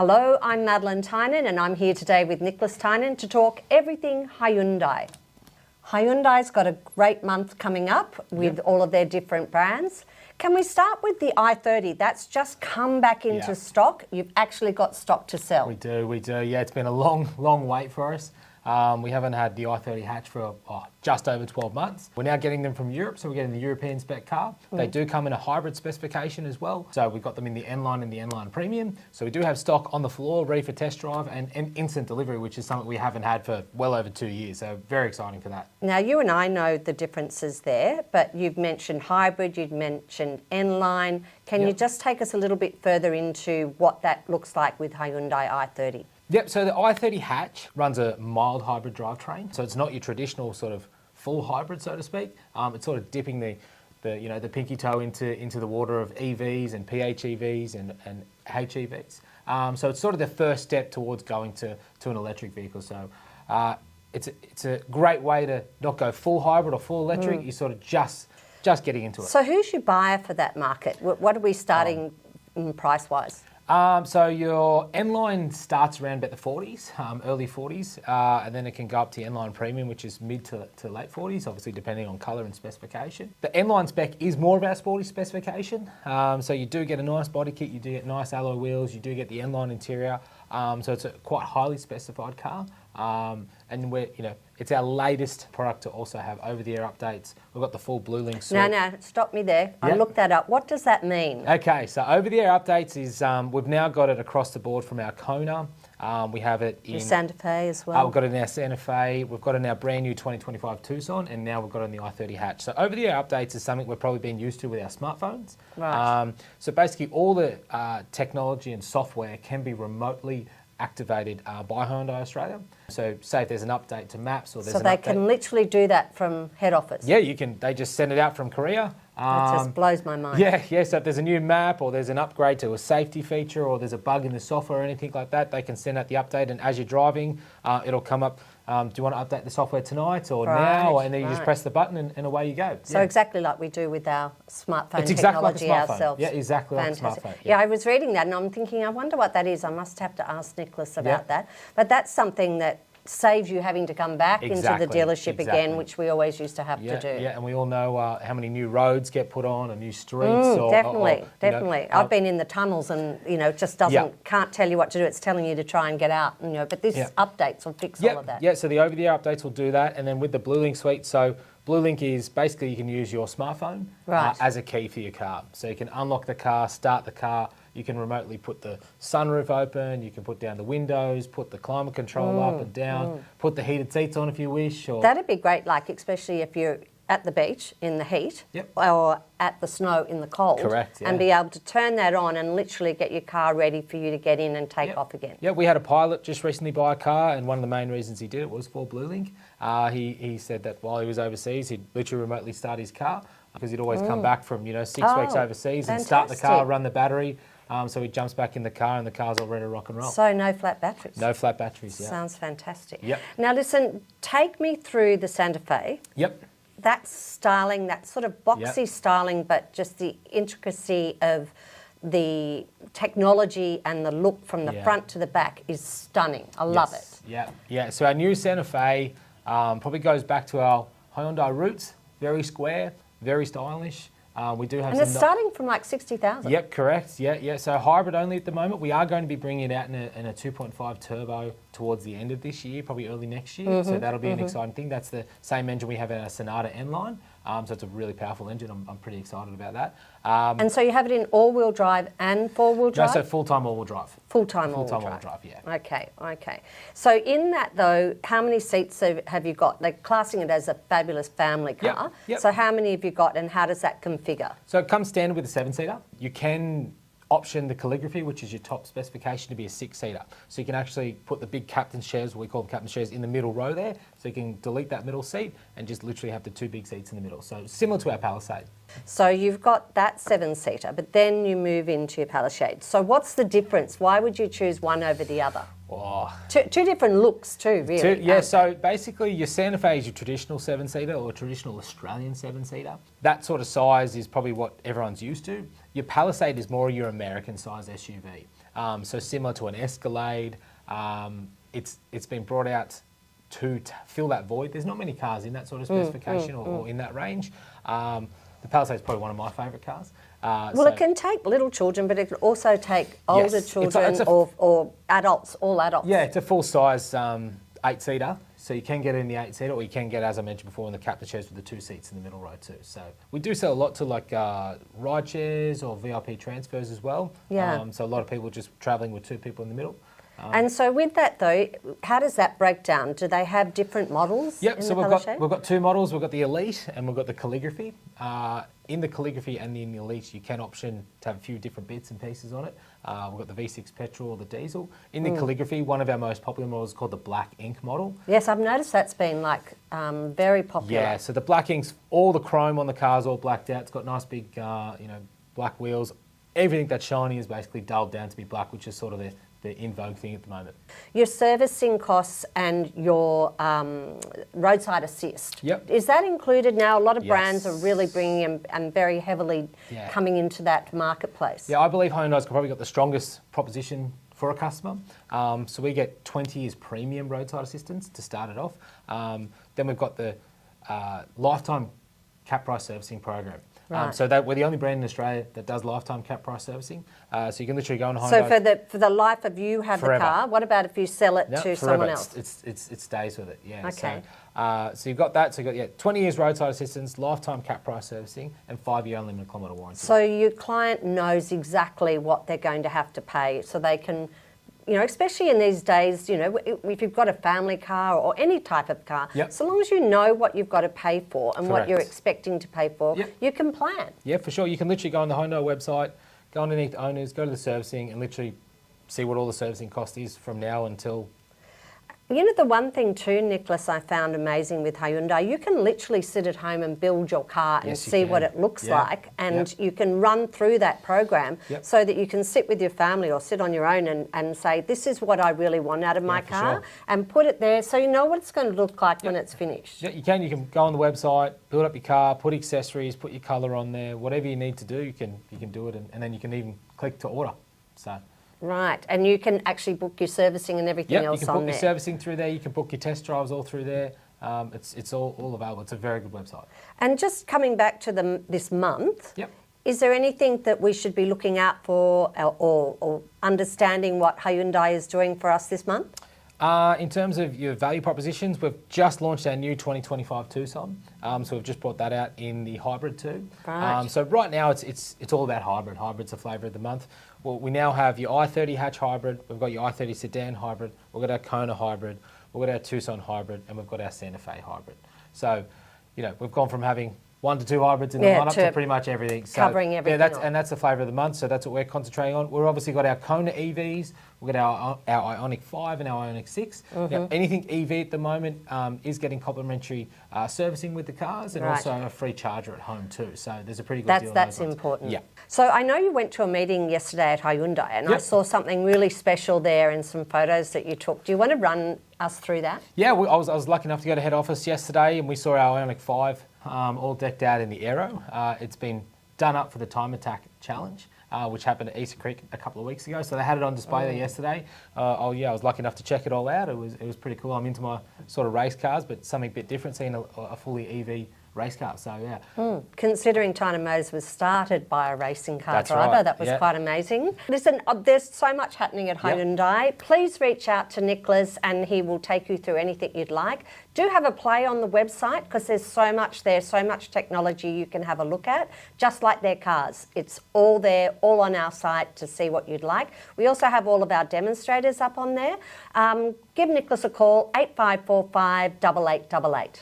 Hello, I'm Madeline Tynan and I'm here today with Nicholas Tynan to talk everything Hyundai. Hyundai's got a great month coming up with all of their different brands. Can we start with the i30? That's just come back into stock. You've actually got stock to sell. We do. Yeah, it's been a long wait for us. We haven't had the i30 hatch for just over 12 months. We're now getting them from Europe, so we're getting the European spec car. They do come in a hybrid specification as well. So we've got them in the N-Line and the N-Line Premium. So we do have stock on the floor, ready for test drive and instant delivery, which is something we haven't had for well over 2 years. So very exciting for that. Now, you and I know the differences there, but you've mentioned hybrid, you've mentioned N-Line. Can you just take us a little bit further into what that looks like with Hyundai i30? Yep, so the i30 hatch runs a mild hybrid drivetrain. So it's not your traditional sort of full hybrid, so to speak. It's sort of dipping the pinky toe into the water of EVs and PHEVs and HEVs. So it's sort of the first step towards going to an electric vehicle. So it's a great way to not go full hybrid or full electric. You're sort of just getting into it. So who's your buyer for that market? What are we starting price-wise? So your N-Line starts around about the 40s, early 40s, and then it can go up to N-Line Premium, which is mid to late 40s, obviously depending on colour and specification. The N-Line spec is more of our sporty specification, so you do get a nice body kit, you do get nice alloy wheels, you do get the N-Line interior, so it's a quite highly specified car, and it's our latest product to also have over-the-air updates. We've got the full BlueLink suite. No, stop me there. I looked that up. What does that mean? Okay, so over-the-air updates is we've now got it across the board from our Kona. We have it in Your Santa Fe as well. We've got it in our Santa Fe. We've got it in our brand new 2025 Tucson, and now we've got it in the i30 hatch. So over-the-air updates is something we've probably been used to with our smartphones. Right. So basically, all the technology and software can be remotely activated by Hyundai Australia. So say if there's an update to maps or there's an update. So they can literally do that from head office? Yeah, you can. They just send it out from Korea. That just blows my mind. Yeah, so if there's a new map or there's an upgrade to a safety feature or there's a bug in the software or anything like that, they can send out the update, and as you're driving, it'll come up, do you want to update the software tonight or now? And then you just press the button and away you go. So exactly like we do with our smartphone it's technology exactly like a smartphone. ourselves. Yeah, exactly Fantastic. like a smartphone. Yeah, I was reading that and I'm thinking, I wonder what that is. I must have to ask Nicholas about that. But that's something that saves you having to come back into the dealership again, which we always used to have to do. Yeah, and we all know how many new roads get put on, or new streets. Definitely. I've been in the tunnels and, it just can't tell you what to do. It's telling you to try and get out, but this updates will fix all of that. Yeah, so the over-the-air updates will do that. And then with the BlueLink suite, so BlueLink is basically you can use your smartphone as a key for your car. So you can unlock the car, start the car. You can remotely put the sunroof open, you can put down the windows, put the climate control up and down, put the heated seats on if you wish. That'd be great, especially if you're at the beach in the heat or at the snow in the cold. Correct, and be able to turn that on and literally get your car ready for you to get in and take off again. Yeah, we had a pilot just recently buy a car, and one of the main reasons he did it was for BlueLink. He said that while he was overseas, he'd literally remotely start his car because he'd always come back from 6 weeks overseas and start the car, run the battery. So he jumps back in the car and the car's all ready to rock and roll. So no flat batteries? No flat batteries, Sounds fantastic. Yep. Now listen, take me through the Santa Fe. Yep. That styling, that sort of boxy styling, but just the intricacy of the technology and the look from the front to the back is stunning. I love it. Yeah. So our new Santa Fe probably goes back to our Hyundai roots. Very square, very stylish. We do have, and it's starting from like 60,000. Yep, correct. Yeah. So hybrid only at the moment. We are going to be bringing it out in a 2.5 turbo towards the end of this year, probably early next year. So that'll be an exciting thing. That's the same engine we have in our Sonata N-Line. So it's a really powerful engine. I'm pretty excited about that. And so you have it in all-wheel drive and four-wheel drive? No, so full-time all-wheel drive. Full-time all-wheel drive, yeah. Okay. So in that, though, how many seats have you got? They're classing it as a fabulous family car. Yep. So how many have you got and how does that configure? So it comes standard with a 7-seater. You can option the calligraphy, which is your top specification, to be a 6-seater. So you can actually put the big captain's chairs, what we call them captain's chairs, in the middle row there. So you can delete that middle seat and just literally have the 2 big seats in the middle. So similar to our Palisade. So you've got that 7-seater, but then you move into your Palisade. So what's the difference? Why would you choose one over the other? Oh. Two different looks too, really. So basically your Santa Fe is your traditional 7-seater or traditional Australian 7-seater. That sort of size is probably what everyone's used to. Your Palisade is more your American size SUV. So similar to an Escalade, it's been brought out to fill that void. There's not many cars in that sort of specification or in that range. The Palisade's probably one of my favourite cars. Well, it can take little children, but it can also take older children or adults, all adults. Yeah, it's a full-size 8-seater, so you can get it in the 8-seater, or you can get, as I mentioned before, in the captain chairs with the 2 seats in the middle row too. So we do sell a lot to like ride shares or VIP transfers as well. Yeah. So a lot of people just travelling with 2 people in the middle. And so with that though, how does that break down? Do they have different models? Yep, in so the we've got 2 models. We've got the Elite and we've got the Calligraphy. In the Calligraphy and in the Elite, you can option to have a few different bits and pieces on it. We've got the V6 petrol or the diesel. In the Calligraphy, one of our most popular models is called the Black Ink model. Yes, I've noticed that's been like very popular. Yeah, so the Black Ink's, all the chrome on the car's all blacked out. It's got nice big, black wheels. Everything that's shiny is basically dulled down to be black, which is sort of the in vogue thing at the moment. Your servicing costs and your roadside assist. Yep. Is that included now? A lot of Yes. brands are really bringing and very heavily coming into that marketplace. Yeah, I believe Hyundai's probably got the strongest proposition for a customer. So we get 20 years premium roadside assistance to start it off. Then we've got the lifetime cap price servicing program. Right. So that we're the only brand in Australia that does lifetime cap price servicing. So you can literally go on Hyundai. So for the life of you have Forever. the car, what about if you sell it to forever. someone else? It stays with it. Yeah. Okay. So you've got that. So you've got 20 years roadside assistance, lifetime cap price servicing, and 5-year unlimited kilometre warranty. So your client knows exactly what they're going to have to pay, so they can, especially in these days, if you've got a family car or any type of car, so long as you know what you've got to pay for and what you're expecting to pay for, you can plan. Yeah, for sure. You can literally go on the Hyundai website, go underneath owners, go to the servicing, and literally see what all the servicing cost is from now until. The one thing too, Nicholas, I found amazing with Hyundai, you can literally sit at home and build your car and see what it looks like, and you can run through that program so that you can sit with your family or sit on your own and say, this is what I really want out of my car, and put it there so you know what it's going to look like when it's finished. Yeah, you can. You can go on the website, build up your car, put accessories, put your colour on there, whatever you need to do, you can do it, and then you can even click to order. So. Right, and you can actually book your servicing and everything else on there. You can book your servicing through there, you can book your test drives all through there. It's all available. It's a very good website. And just coming back to this month, is there anything that we should be looking out for or understanding what Hyundai is doing for us this month? In terms of your value propositions, we've just launched our new 2025 Tucson. So we've just brought that out in the hybrid too. Right. So right now it's all about hybrid. Hybrid's the flavour of the month. Well, we now have your i30 hatch hybrid, we've got your i30 sedan hybrid, we've got our Kona hybrid, we've got our Tucson hybrid, and we've got our Santa Fe hybrid. So, we've gone from having 1 to 2 hybrids in the lineup to pretty much everything. So, covering everything. And that's the flavour of the month, so that's what we're concentrating on. We've obviously got our Kona EVs, we've got our Ioniq 5 and our Ioniq 6. Now, anything EV at the moment is getting complimentary servicing with the cars, and also a free charger at home too. So there's a pretty good deal on That's those ones. important. Yeah. So I know you went to a meeting yesterday at Hyundai, and I saw something really special there and some photos that you took. Do you want to run us through that? Yeah, I was lucky enough to go to head office yesterday, and we saw our Ioniq 5 all decked out in the aero. It's been done up for the Time Attack Challenge, which happened at Easter Creek a couple of weeks ago. So they had it on display there yesterday. I was lucky enough to check it all out. It was pretty cool. I'm into my sort of race cars, but something a bit different, seeing a fully EV race car. So yeah. Considering Tynan Motors was started by a racing car That's driver, right. that was quite amazing. Listen, there's so much happening at Hyundai. Please reach out to Nicholas and he will take you through anything you'd like. Do have a play on the website because there's so much there, so much technology you can have a look at, just like their cars. It's all there, all on our site to see what you'd like. We also have all of our demonstrators up on there. Give Nicholas a call, 8545 8888.